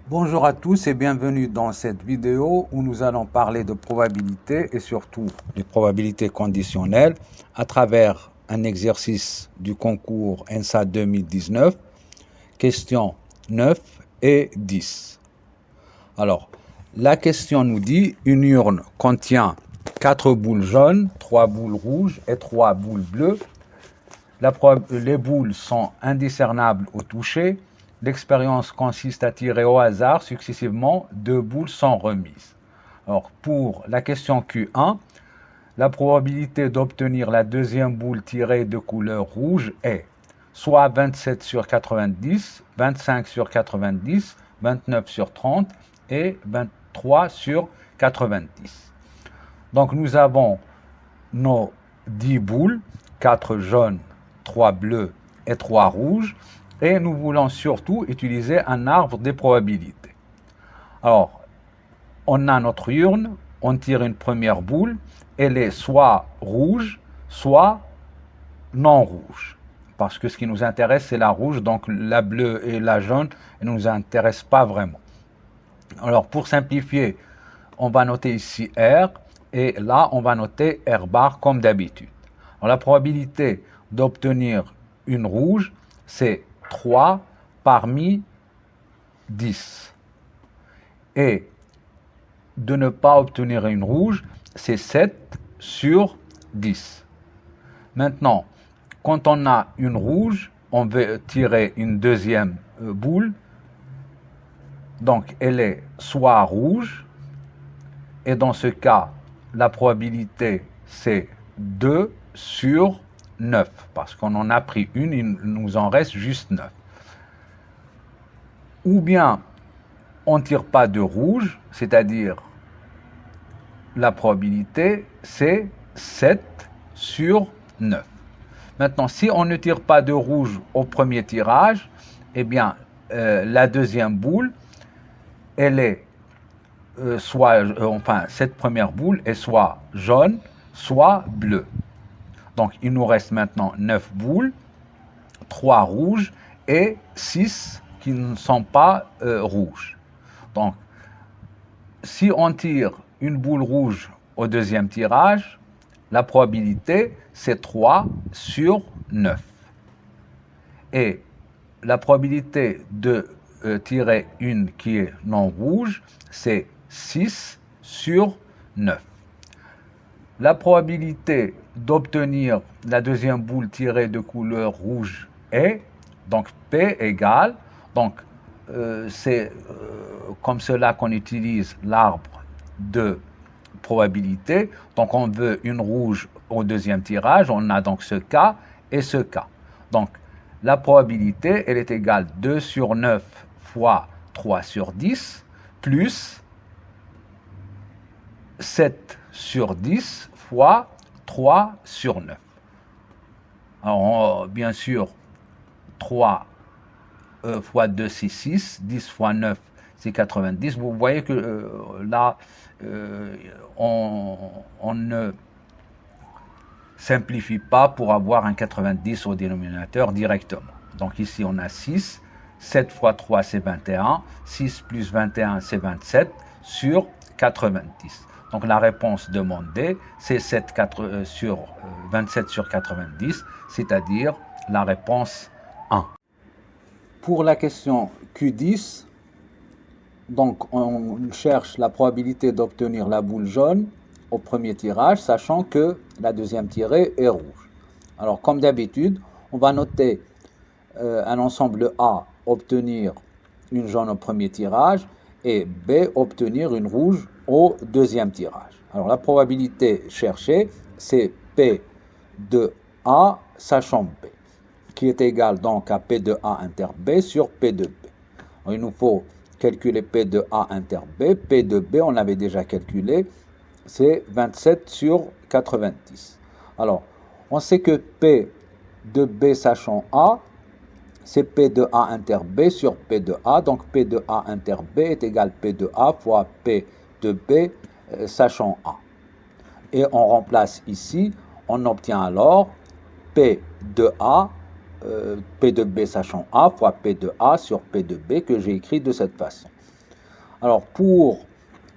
Bonjour à tous et bienvenue dans cette vidéo où nous allons parler de probabilité et surtout des probabilités conditionnelles à travers un exercice du concours ENSA 2019, questions 9 et 10. Alors, la question nous dit une urne contient 4 boules jaunes, 3 boules rouges et 3 boules bleues. Les boules sont indiscernables au toucher. L'expérience consiste à tirer au hasard successivement 2 boules sans remise. Alors, pour la question Q1, la probabilité d'obtenir la deuxième boule tirée de couleur rouge est soit 27 sur 90, 25 sur 90, 29 sur 30 et 23 sur 90. Donc nous avons nos 10 boules, 4 jaunes, 3 bleus et 3 rouges, et nous voulons surtout utiliser un arbre des probabilités. Alors, on a notre urne, on tire une première boule, elle est soit rouge, soit non rouge. Parce que ce qui nous intéresse, c'est la rouge, donc la bleue et la jaune ne nous intéressent pas vraiment. Alors, pour simplifier, on va noter ici R, et là, on va noter R bar comme d'habitude. Alors, la probabilité d'obtenir une rouge, c'est 3 parmi 10. Et de ne pas obtenir une rouge, c'est 7 sur 10. Maintenant, quand on a une rouge, on veut tirer une deuxième boule. Donc, elle est soit rouge, et dans ce cas, la probabilité, c'est 2 sur 9, parce qu'on en a pris une, il nous en reste juste 9. Ou bien, on ne tire pas de rouge, c'est-à-dire la probabilité, c'est 7 sur 9. Maintenant, si on ne tire pas de rouge au premier tirage, eh bien, la deuxième boule, elle est cette première boule est soit jaune, soit bleue. Donc, il nous reste maintenant 9 boules, 3 rouges et 6 qui ne sont pas rouges. Donc, si on tire une boule rouge au deuxième tirage, la probabilité, c'est 3 sur 9. Et la probabilité de tirer une qui est non rouge, c'est 6 sur 9. La probabilité d'obtenir la deuxième boule tirée de couleur rouge est, donc P égale, donc c'est comme cela qu'on utilise l'arbre de probabilité. Donc on veut une rouge au deuxième tirage, on a donc ce cas et ce cas. Donc la probabilité, elle est égale 2 sur 9 fois 3 sur 10 plus 7 sur 10 fois 3 sur 9. Alors, bien sûr, 3 fois 2, c'est 6. 10 fois 9, c'est 90. Vous voyez que là, on ne simplifie pas pour avoir un 90 au dénominateur directement. Donc ici, on a 6. 7 fois 3, c'est 21. 6 plus 21, c'est 27 sur 90. Donc la réponse demandée, c'est 27 sur 90, c'est-à-dire la réponse 1. Pour la question Q10, donc on cherche la probabilité d'obtenir la boule jaune au premier tirage, sachant que la deuxième tirée est rouge. Alors comme d'habitude, on va noter un ensemble A, obtenir une jaune au premier tirage, et B, obtenir une rouge au deuxième tirage. Alors la probabilité cherchée, c'est P de A sachant B, qui est égal donc à P de A inter B sur P de B. Alors, il nous faut calculer P de A inter B. P de B, on l'avait déjà calculé, c'est 27 sur 90. Alors, on sait que P de B sachant A, c'est P de A inter B sur P de A. Donc, P de A inter B est égal P de A fois P de B sachant A. Et on remplace ici, on obtient alors P de A, P de B sachant A fois P de A sur P de B que j'ai écrit de cette façon. Alors, pour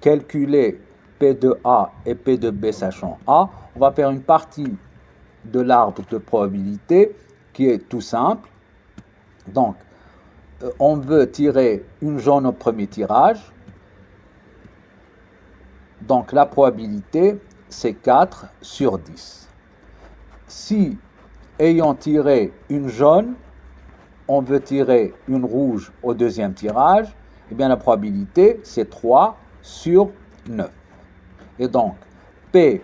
calculer P de A et P de B sachant A, on va faire une partie de l'arbre de probabilité qui est tout simple. Donc, on veut tirer une jaune au premier tirage. Donc, la probabilité, c'est 4 sur 10. Si, ayant tiré une jaune, on veut tirer une rouge au deuxième tirage, eh bien la probabilité, c'est 3 sur 9. Et donc, P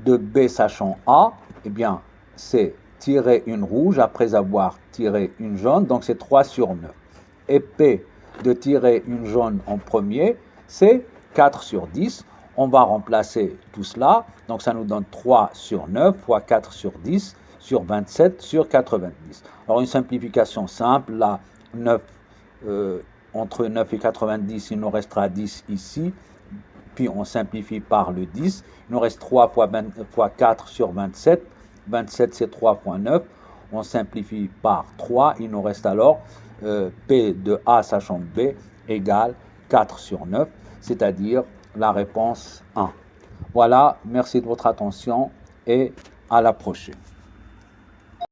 de B sachant A, eh bien, c'est tirer une rouge après avoir tiré une jaune, donc c'est 3 sur 9. Et P de tirer une jaune en premier, c'est 4 sur 10. On va remplacer tout cela, donc ça nous donne 3 sur 9 fois 4 sur 10 sur 27 sur 90. Alors une simplification simple, là, 9, entre 9 et 90, il nous restera 10 ici, puis on simplifie par le 10, il nous reste 3 fois 4 sur 27, 27 c'est 3 fois 9, on simplifie par 3, il nous reste alors P de A sachant B égale 4 sur 9, c'est-à-dire la réponse 1. Voilà, merci de votre attention et à la prochaine.